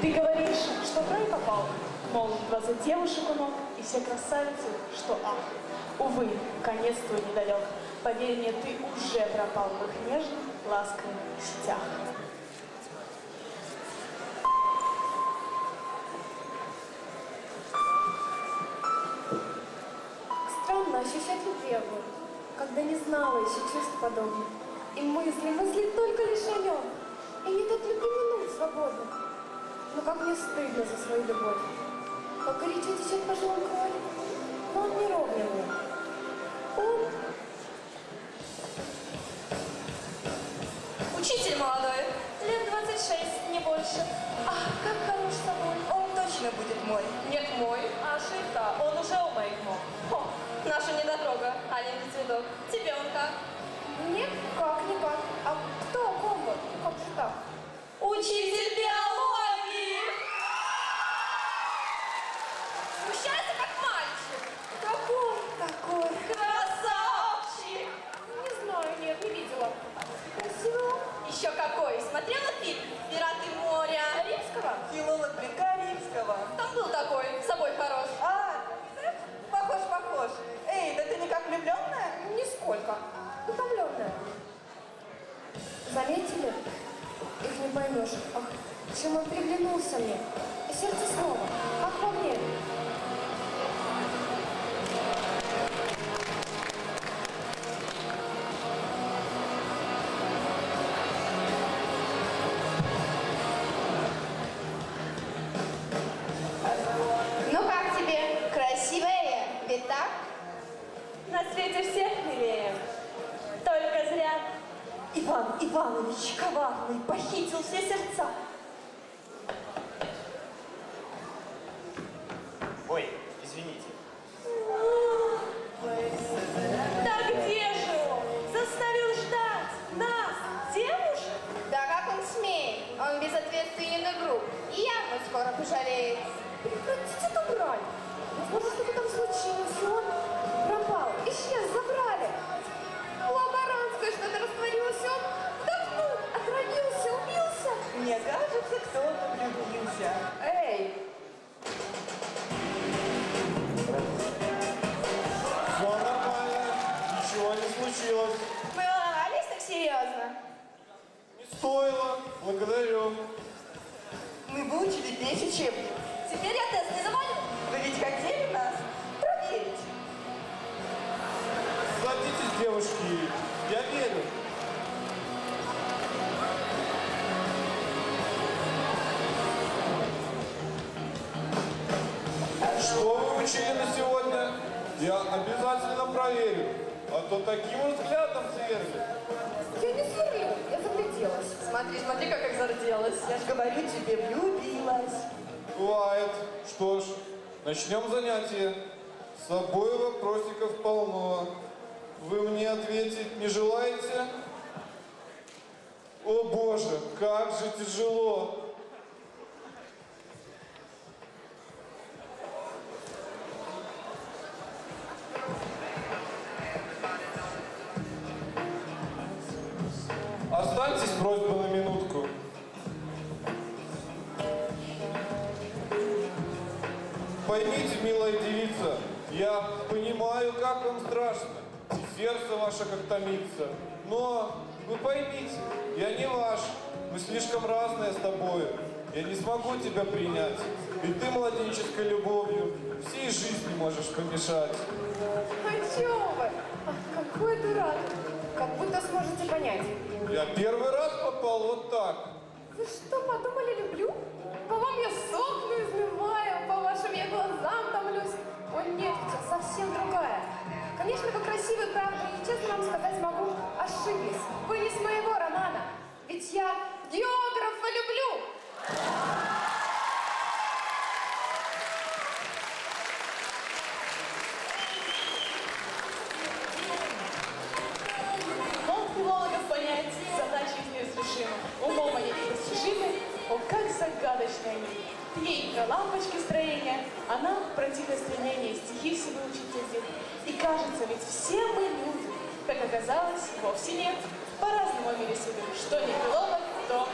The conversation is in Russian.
Ты говоришь, что в рай попал? Мол, 20 девушек у ног, и все красавицы, что ах. Увы, конец твой недалек. Поверь мне, ты уже пропал в их нежных, ласковых сетях. Странно ощущать тревогу, когда не знала еще чувств подобных. И мысли только лишь о нем. И не дать любви минут свободных. Но как мне стыдно за свою любовь. Как горячо течет по жилам кровь, но он не ровня мне. Он... Учитель молодой, лет 26, не больше. Ах, как хорош собой. Он точно будет мой. Нет, мой, а ошибка, он уже у моих ног. О, наша недотрога, аленький цветок. Тебе он как? Никак. А кто о ком вот? Как же так? Учитель биологии! Смущается, как мальчик. Какой такой? Красавчик! Не знаю, нет, не видела. Красиво. Еще какой! Смотрела фильм «Пираты моря»? Римского? Филолог Бека Римского. Там был такой, с собой хорош. А, похож. Эй, да ты не как влюбленная? Нисколько. Утомленная. Заметили? Их не поймешь. Ах, чем он приглянулся мне. И сердце снова, как во мне. Ну как тебе? Красивая, ведь так? На свете всех милее. Только зря. Иван Иванович коварный похитил все сердца. Ой, извините. Да где же он? Заставил ждать нас, девушек? Да как он смеет? Он безответственный друг. И явно скоро пожалеет. Прекратите эту брань. Возможно, что-то там случилось, и он пропал. Исчез, забрали. Лаборантское что-то растворилось, и он вдохнул, отравился, убился. Мне кажется, кто-то влюбился. Эй! Все нормально, ничего не случилось. Мы волновались так серьезно. Не стоило, благодарю. Мы выучили весь учебник. Теперь я тест не завалю. Вы ведь хотели нас проверить? Садитесь, девушки, я верю. Что вы учили на сегодня? Я обязательно проверю, а то таким взглядом сверлю. Я не сверлю, я загляделась. Смотри, как зарделась. Я же говорю тебе, влюбилась. Бывает. Что ж, начнем занятие. С собой вопросиков полно. Вы мне ответить не желаете? О боже, как же тяжело. Останьтесь, просьба на минутку. Поймите, милая девица, я понимаю, как вам страшно, и сердце ваше как томится. Но вы поймите, я не ваш, мы слишком разные с тобою. Я не смогу тебя принять, ведь ты младенческой любовью всей жизни можешь помешать. А чё вы? Ах, какой дурак. Как будто сможете понять. Я первый раз попал вот так. Вы что, подумали, люблю? По вам я сохну, изнываю, по вашим я глазам томлюсь. Ой, нет, совсем другая. Конечно, вы красивы, правда, и честно вам сказать могу, ошиблись. Вы не с моего романа, ведь я географа люблю. Мол, филологов понять, задача неразрешима. Умом они непостижимы, о, как загадочны они. Тненько лампочки строения, а нам про тихостремление стихи все выучить ездит. И кажется, ведь все мы люди, как оказалось, вовсе нет. По-разному мире судим, что не филолог, то